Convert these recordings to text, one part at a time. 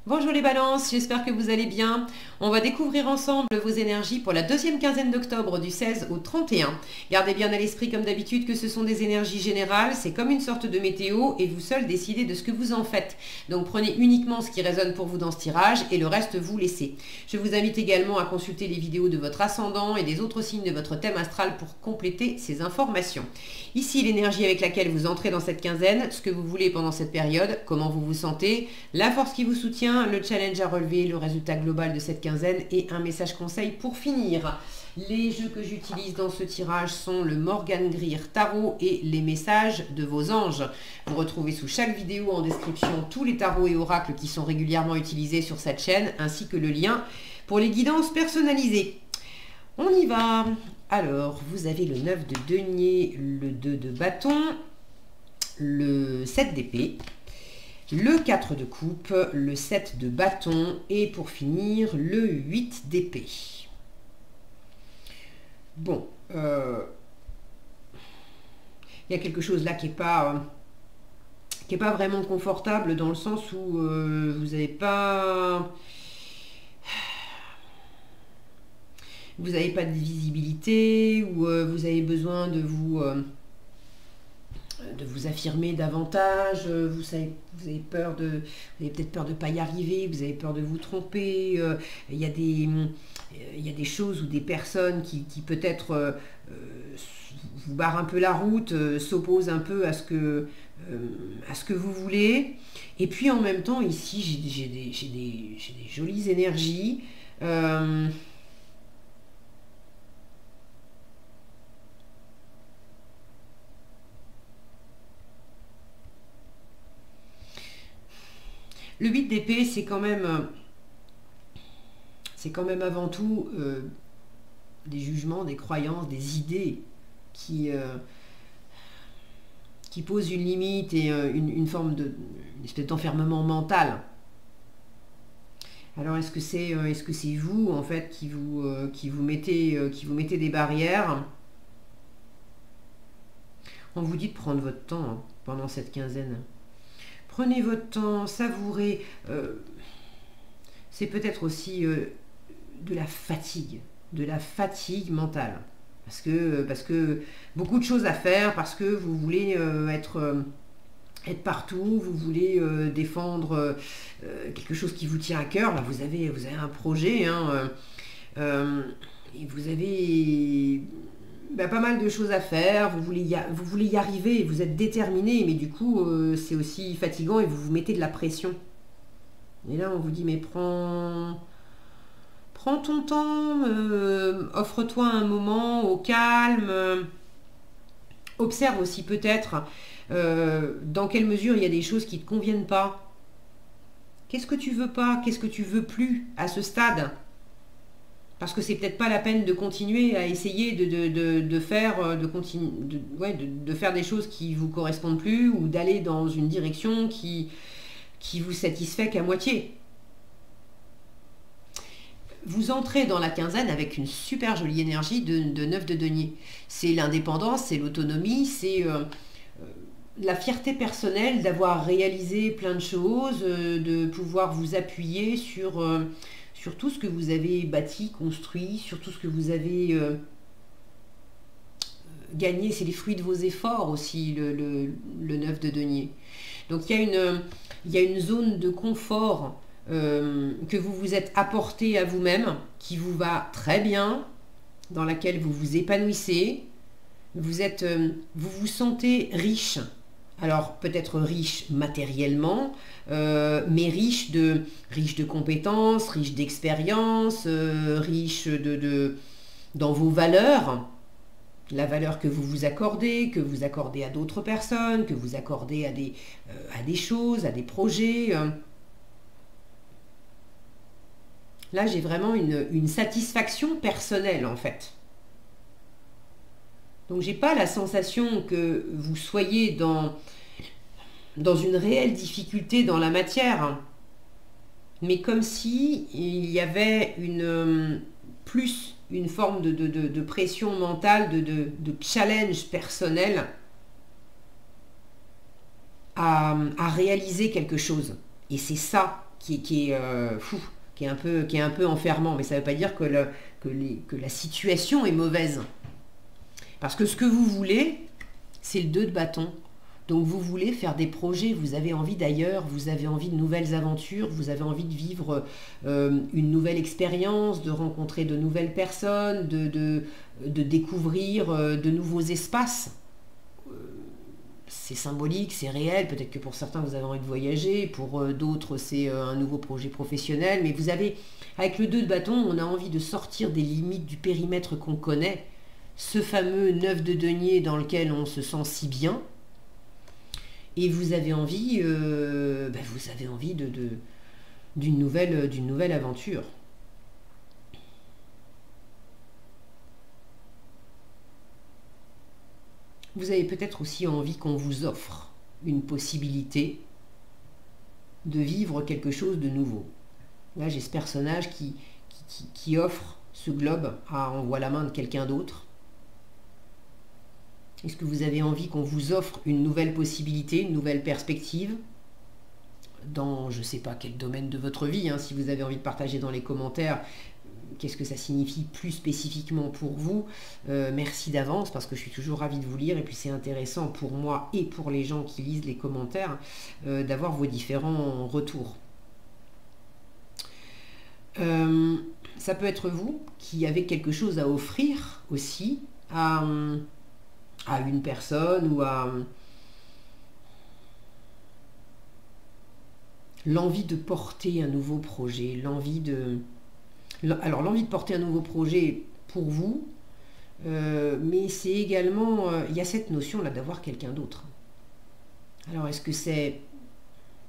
Bonjour les balances, j'espère que vous allez bien. On va découvrir ensemble vos énergies pour la deuxième quinzaine d'octobre du 16 au 31. Gardez bien à l'esprit comme d'habitude que ce sont des énergies générales, c'est comme une sorte de météo et vous seul décidez de ce que vous en faites. Donc prenez uniquement ce qui résonne pour vous dans ce tirage et le reste vous laissez. Je vous invite également à consulter les vidéos de votre ascendant et des autres signes de votre thème astral pour compléter ces informations. Ici l'énergie avec laquelle vous entrez dans cette quinzaine, ce que vous voulez pendant cette période, comment vous vous sentez, la force qui vous soutient, le challenge à relever, le résultat global de cette quinzaine et un message conseil pour finir. Les jeux que j'utilise dans ce tirage sont le Morgan Greer Tarot et les messages de vos anges. Vous retrouvez sous chaque vidéo en description tous les tarots et oracles qui sont régulièrement utilisés sur cette chaîne, ainsi que le lien pour les guidances personnalisées. On y va. Alors, vous avez le 9 de denier, le 2 de bâton, le 7 d'épée, le 4 de coupe, le 7 de bâton et pour finir le 8 d'épée. Bon, il y a quelque chose là qui n'est pas vraiment confortable dans le sens où vous n'avez pas de visibilité, ou vous avez besoin de vous affirmer davantage, vous avez peut-être peur de ne pas y arriver, vous avez peur de vous tromper, il y a des choses ou des personnes qui peut-être vous barrent un peu la route, s'opposent un peu à ce que vous voulez. Et puis en même temps ici j'ai des jolies énergies. Le 8 d'épée, c'est quand même avant tout des jugements, des croyances, des idées qui posent une limite et une forme une espèce d'enfermement mental. Alors est-ce que c'est vous en fait qui vous mettez des barrières? On vous dit de prendre votre temps hein, pendant cette quinzaine. Prenez votre temps, savourez. C'est peut-être aussi de la fatigue mentale. Parce que beaucoup de choses à faire, parce que vous voulez être partout, vous voulez défendre quelque chose qui vous tient à cœur. Là, vous avez un projet, hein, et vous avez pas mal de choses à faire, vous voulez y arriver, vous êtes déterminé, mais du coup c'est aussi fatigant et vous vous mettez de la pression. Et là on vous dit mais prends ton temps, offre-toi un moment au calme, observe aussi peut-être dans quelle mesure il y a des choses qui ne te conviennent pas. Qu'est-ce que tu veux pas, qu'est-ce que tu veux plus à ce stade? Parce que c'est peut-être pas la peine de continuer à essayer de faire des choses qui vous correspondent plus ou d'aller dans une direction qui vous satisfait qu'à moitié. Vous entrez dans la quinzaine avec une super jolie énergie de 9 de denier. C'est l'indépendance, c'est l'autonomie, c'est la fierté personnelle d'avoir réalisé plein de choses, de pouvoir vous appuyer sur tout ce que vous avez bâti, construit, sur tout ce que vous avez gagné. C'est les fruits de vos efforts aussi, le 9 de denier. Donc il y a une zone de confort que vous vous êtes apporté à vous-même, qui vous va très bien, dans laquelle vous vous épanouissez. Vous vous sentez riche. Alors peut-être riche matériellement, mais riche de compétences, riche d'expérience, riche dans vos valeurs, la valeur que vous vous accordez à d'autres personnes, que vous accordez à des choses, à des projets. Là, j'ai vraiment une satisfaction personnelle en fait. Donc j'ai pas la sensation que vous soyez dans une réelle difficulté dans la matière, mais comme si il y avait une forme de pression mentale, de challenge personnel à réaliser quelque chose. Et c'est ça fou, qui est un peu enfermant. Mais ça ne veut pas dire que la situation est mauvaise. Parce que ce que vous voulez, c'est le 2 de bâton. Donc vous voulez faire des projets, vous avez envie d'ailleurs, vous avez envie de nouvelles aventures, vous avez envie de vivre une nouvelle expérience, de rencontrer de nouvelles personnes, de découvrir de nouveaux espaces. C'est symbolique, c'est réel, peut-être que pour certains vous avez envie de voyager, pour d'autres c'est un nouveau projet professionnel, mais vous avez, avec le 2 de bâton, on a envie de sortir des limites du périmètre qu'on connaît, ce fameux 9 de denier dans lequel on se sent si bien. Et vous avez envie, d'une nouvelle aventure. Vous avez peut-être aussi envie qu'on vous offre une possibilité de vivre quelque chose de nouveau. Là, j'ai ce personnage qui offre ce globe à envoie la main de quelqu'un d'autre. Est-ce que vous avez envie qu'on vous offre une nouvelle possibilité, une nouvelle perspective dans je ne sais pas quel domaine de votre vie, hein, si vous avez envie de partager dans les commentaires qu'est-ce que ça signifie plus spécifiquement pour vous, merci d'avance parce que je suis toujours ravie de vous lire et puis c'est intéressant pour moi et pour les gens qui lisent les commentaires d'avoir vos différents retours. Ça peut être vous qui avez quelque chose à offrir aussi à une personne ou à l'envie de porter un nouveau projet, l'envie de porter un nouveau projet pour vous, mais c'est également, il y a cette notion là d'avoir quelqu'un d'autre. Alors est-ce que c'est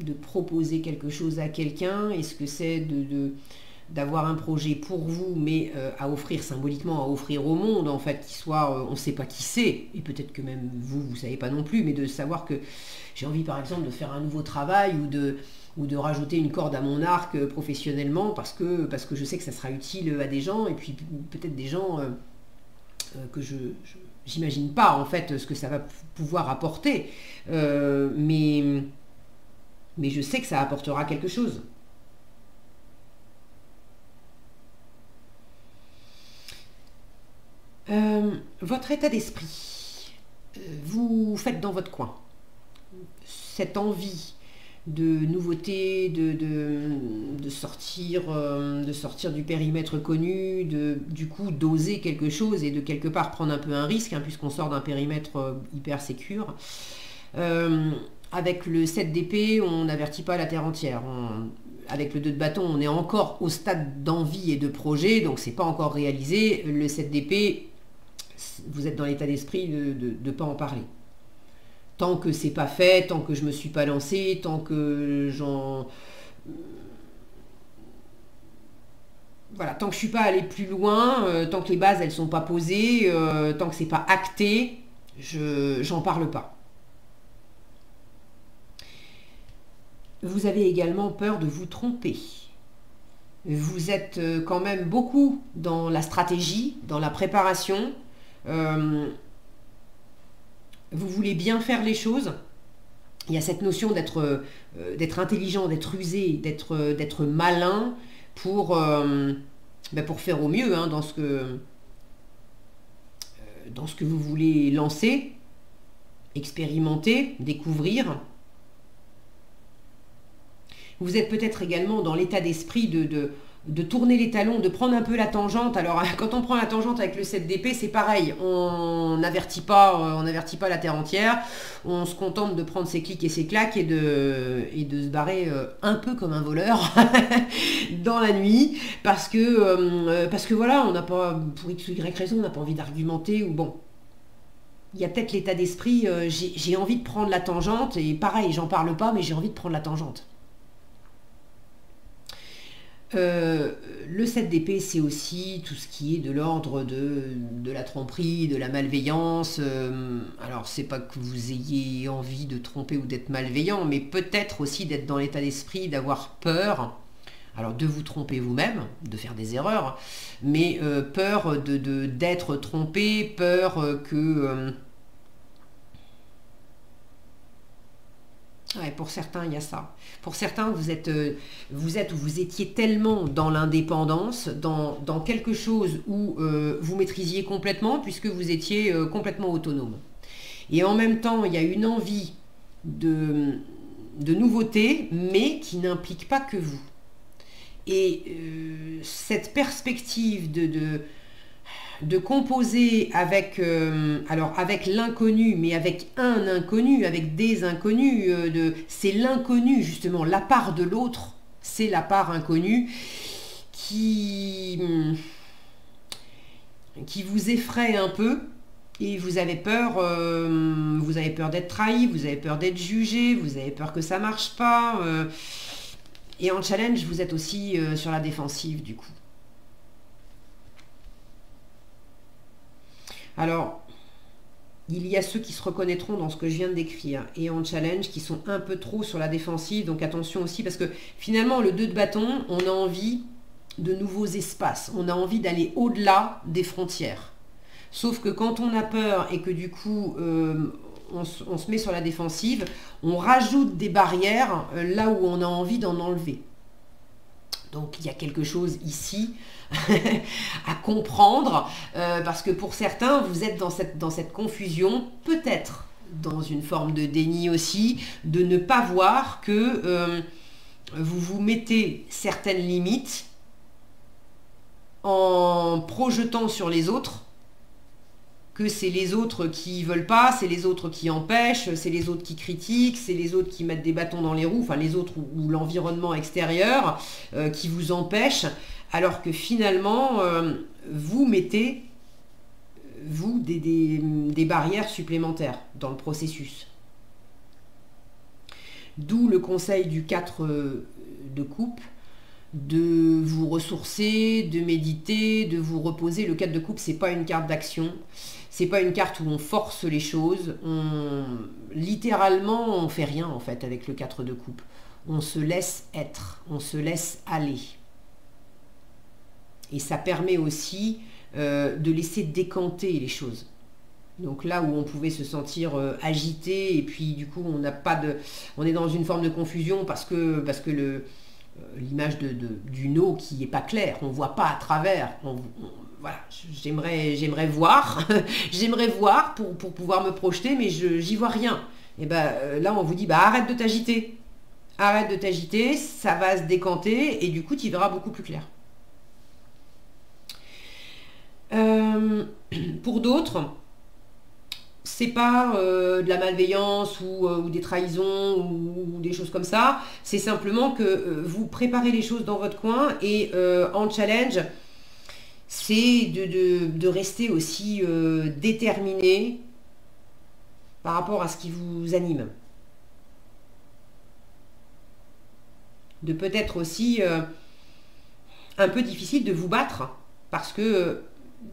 de proposer quelque chose à quelqu'un? Est-ce que c'est d'avoir un projet pour vous, mais à offrir symboliquement, à offrir au monde, en fait, qui soit, on ne sait pas qui c'est, et peut-être que même vous ne savez pas non plus, mais de savoir que j'ai envie, par exemple, de faire un nouveau travail ou de rajouter une corde à mon arc professionnellement, parce que je sais que ça sera utile à des gens, et puis peut-être des gens que je n'imagine pas, en fait, ce que ça va pouvoir apporter, mais je sais que ça apportera quelque chose. Votre état d'esprit, vous faites dans votre coin. Cette envie de nouveauté, de sortir du périmètre connu, du coup d'oser quelque chose et de quelque part prendre un peu un risque, hein, puisqu'on sort d'un périmètre hyper sécure. Avec le 7 d'épée, on n'avertit pas la terre entière. Avec le 2 de bâton, on est encore au stade d'envie et de projet, donc c'est pas encore réalisé. Le 7 d'épée, vous êtes dans l'état d'esprit de ne pas en parler. Tant que c'est pas fait, tant que je me suis pas lancé, tant que voilà, tant que je suis pas allé plus loin, tant que les bases elles sont pas posées, tant que c'est pas acté, j'en parle pas. Vous avez également peur de vous tromper. Vous êtes quand même beaucoup dans la stratégie, dans la préparation. Vous voulez bien faire les choses. Il y a cette notion d'être intelligent, d'être rusé, d'être malin pour faire au mieux, hein, dans ce que vous voulez lancer, expérimenter, découvrir. Vous êtes peut-être également dans l'état d'esprit de tourner les talons, de prendre un peu la tangente. Alors quand on prend la tangente avec le 7 d'épée, c'est pareil, on n'avertit pas la terre entière, on se contente de prendre ses clics et ses claques et de se barrer un peu comme un voleur dans la nuit, parce que voilà, on n'a pas, pour x ou y raison, on n'a pas envie d'argumenter, ou bon. Il y a peut-être l'état d'esprit, j'ai envie de prendre la tangente, et pareil, j'en parle pas, mais j'ai envie de prendre la tangente. Le 7 d'épée, c'est aussi tout ce qui est de l'ordre de la tromperie, de la malveillance. Alors, c'est pas que vous ayez envie de tromper ou d'être malveillant, mais peut-être aussi d'être dans l'état d'esprit, d'avoir peur. Alors, de vous tromper vous-même, de faire des erreurs, mais peur d'être trompé, peur que... Ouais, pour certains, il y a ça. Pour certains, vous étiez tellement dans l'indépendance, dans quelque chose où vous maîtrisiez complètement, puisque vous étiez complètement autonome. Et en même temps, il y a une envie de nouveauté, mais qui n'implique pas que vous. Et cette perspective de composer avec, alors avec l'inconnu, mais avec un inconnu, avec des inconnus, c'est l'inconnu justement, la part de l'autre, c'est la part inconnue qui vous effraie un peu. Et vous avez peur d'être trahi, vous avez peur d'être jugé, vous avez peur que ça marche pas. Et en challenge, vous êtes aussi sur la défensive du coup. Alors, il y a ceux qui se reconnaîtront dans ce que je viens de décrire et en challenge qui sont un peu trop sur la défensive. Donc attention aussi parce que finalement, le 2 de bâton, on a envie de nouveaux espaces. On a envie d'aller au-delà des frontières. Sauf que quand on a peur et que du coup, on se met sur la défensive, on rajoute des barrières là où on a envie d'en enlever. Donc il y a quelque chose ici à comprendre, parce que pour certains, vous êtes dans cette confusion, peut-être dans une forme de déni aussi, de ne pas voir que vous vous mettez certaines limites en projetant sur les autres que c'est les autres qui veulent pas, c'est les autres qui empêchent, c'est les autres qui critiquent, c'est les autres qui mettent des bâtons dans les roues, enfin les autres ou l'environnement extérieur qui vous empêche, alors que finalement vous mettez vous des barrières supplémentaires dans le processus. D'où le conseil du 4 de coupe, de vous ressourcer, de méditer, de vous reposer. Le 4 de coupe, c'est pas une carte d'action, c'est pas une carte où on force les choses, littéralement on fait rien en fait avec le 4 de coupe. On se laisse être, on se laisse aller. Et ça permet aussi de laisser décanter les choses. Donc là où on pouvait se sentir agité et puis du coup on est dans une forme de confusion parce que l'image d'une eau qui n'est pas claire, on ne voit pas à travers. Voilà, j'aimerais voir, j'aimerais voir pour pouvoir me projeter, mais j'y vois rien. Et là on vous dit arrête de t'agiter, ça va se décanter et du coup tu y verras beaucoup plus clair. Pour d'autres, c'est pas de la malveillance ou des trahisons ou des choses comme ça, c'est simplement que vous préparez les choses dans votre coin et en challenge, c'est de rester aussi déterminé par rapport à ce qui vous anime. De peut-être aussi un peu difficile de vous battre parce que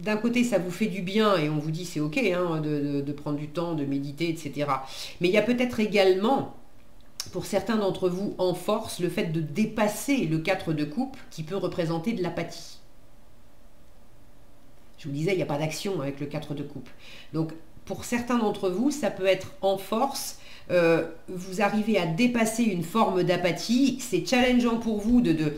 d'un côté, ça vous fait du bien et on vous dit c'est ok de prendre du temps, de méditer, etc. Mais il y a peut-être également, pour certains d'entre vous, en force, le fait de dépasser le 4 de coupe qui peut représenter de l'apathie. Je vous disais, il n'y a pas d'action avec le 4 de coupe. Donc, pour certains d'entre vous, ça peut être en force. Vous arrivez à dépasser une forme d'apathie. C'est challengeant pour vous de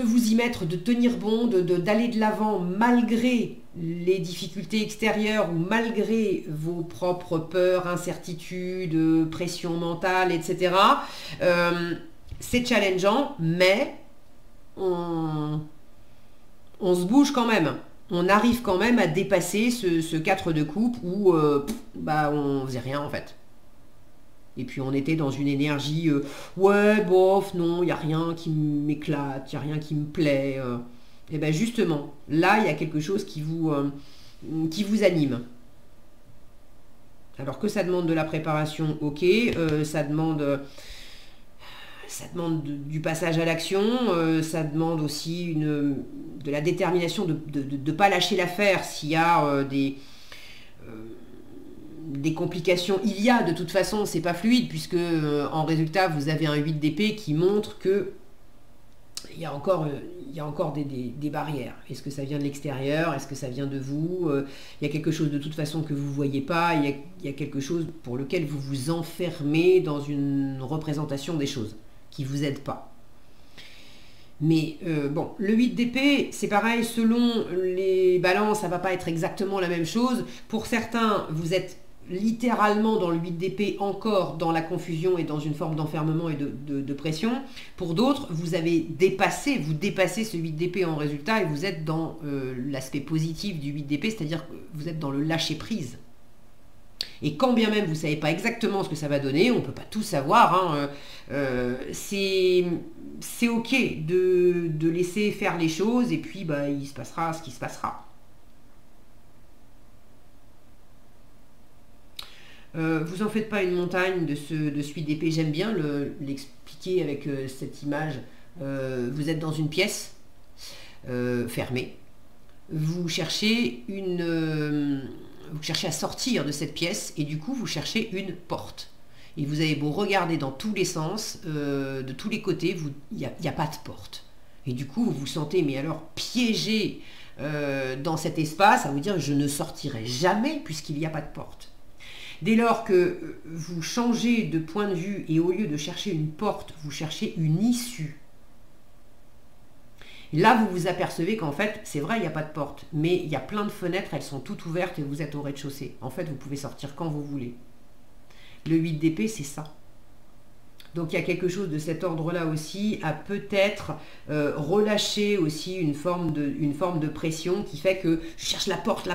vous y mettre, de tenir bon, d'aller de l'avant malgré les difficultés extérieures ou malgré vos propres peurs, incertitudes, pression mentale, etc. C'est challengeant, mais on se bouge quand même. On arrive quand même à dépasser ce 4 de coupe où on faisait rien en fait. Et puis on était dans une énergie, ouais, bof, non, il n'y a rien qui m'éclate, il n'y a rien qui me plaît. Et bien justement, là, il y a quelque chose qui vous anime. Alors que ça demande de la préparation, ok, ça demande du passage à l'action, ça demande aussi de la détermination de ne pas lâcher l'affaire s'il y a des complications. Il y a de toute façon, c'est pas fluide puisque en résultat vous avez un 8 d'épée qui montre que il y a encore des barrières. Est-ce que ça vient de l'extérieur? Est-ce que ça vient de vous? Il y a quelque chose de toute façon que vous ne voyez pas. Il y a quelque chose pour lequel vous vous enfermez dans une représentation des choses qui ne vous aide pas. Mais bon, le 8 d'épée, c'est pareil, selon les balances, ça ne va pas être exactement la même chose. Pour certains, vous êtes littéralement dans le 8 d'épée, encore dans la confusion et dans une forme d'enfermement et de pression. Pour d'autres, vous dépassez ce 8 d'épée en résultat et vous êtes dans l'aspect positif du 8 d'épée, c'est-à-dire que vous êtes dans le lâcher-prise. Et quand bien même vous ne savez pas exactement ce que ça va donner, on ne peut pas tout savoir, hein, c'est ok de laisser faire les choses et puis bah, il se passera ce qui se passera. Vous en faites pas une montagne de ce 8 d'épée, j'aime bien l'expliquer avec cette image. Vous êtes dans une pièce fermée, vous cherchez à sortir de cette pièce et du coup vous cherchez une porte. Et vous avez beau regarder dans tous les sens, de tous les côtés, il n'y a pas de porte. Et du coup vous vous sentez mais alors piégé dans cet espace à vous dire je ne sortirai jamais puisqu'il n'y a pas de porte. Dès lors que vous changez de point de vue et au lieu de chercher une porte, vous cherchez une issue, là vous vous apercevez qu'en fait, c'est vrai, il n'y a pas de porte, mais il y a plein de fenêtres, elles sont toutes ouvertes et vous êtes au rez-de-chaussée. En fait, vous pouvez sortir quand vous voulez. Le 8 d'épée, c'est ça. Donc il y a quelque chose de cet ordre-là aussi, à peut-être relâcher aussi une forme de pression qui fait que je cherche la porte,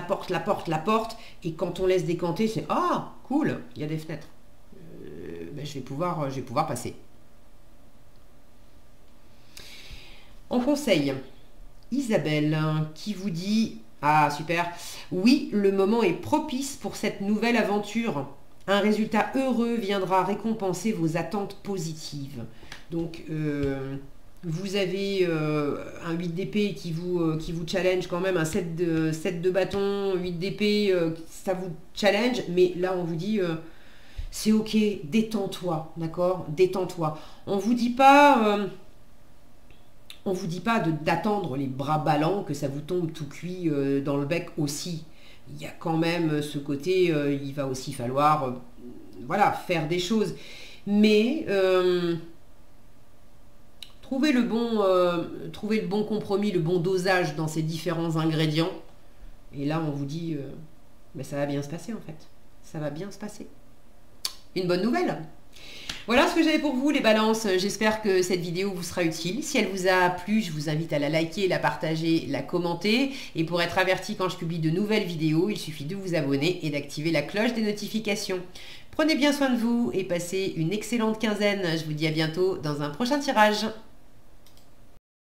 et quand on laisse décanter, c'est « Ah, cool, il y a des fenêtres, ben, je vais pouvoir passer ». En conseil, Isabelle qui vous dit « Ah, super, oui, le moment est propice pour cette nouvelle aventure. Un résultat heureux viendra récompenser vos attentes positives. » Donc, vous avez un 8 d'épée qui vous challenge quand même, un 7 de bâton, 8 d'épée, ça vous challenge, mais là on vous dit c'est ok, détends-toi, d'accord? Détends-toi. On vous dit pas d'attendre les bras ballants, que ça vous tombe tout cuit dans le bec aussi. Il y a quand même ce côté, il va aussi falloir voilà, faire des choses. Mais trouver le bon compromis, le bon dosage dans ces différents ingrédients. Et là, on vous dit, ben, ça va bien se passer en fait. Ça va bien se passer. Une bonne nouvelle. Voilà ce que j'avais pour vous les balances, j'espère que cette vidéo vous sera utile. Si elle vous a plu, je vous invite à la liker, la partager, la commenter. Et pour être averti quand je publie de nouvelles vidéos, il suffit de vous abonner et d'activer la cloche des notifications. Prenez bien soin de vous et passez une excellente quinzaine. Je vous dis à bientôt dans un prochain tirage.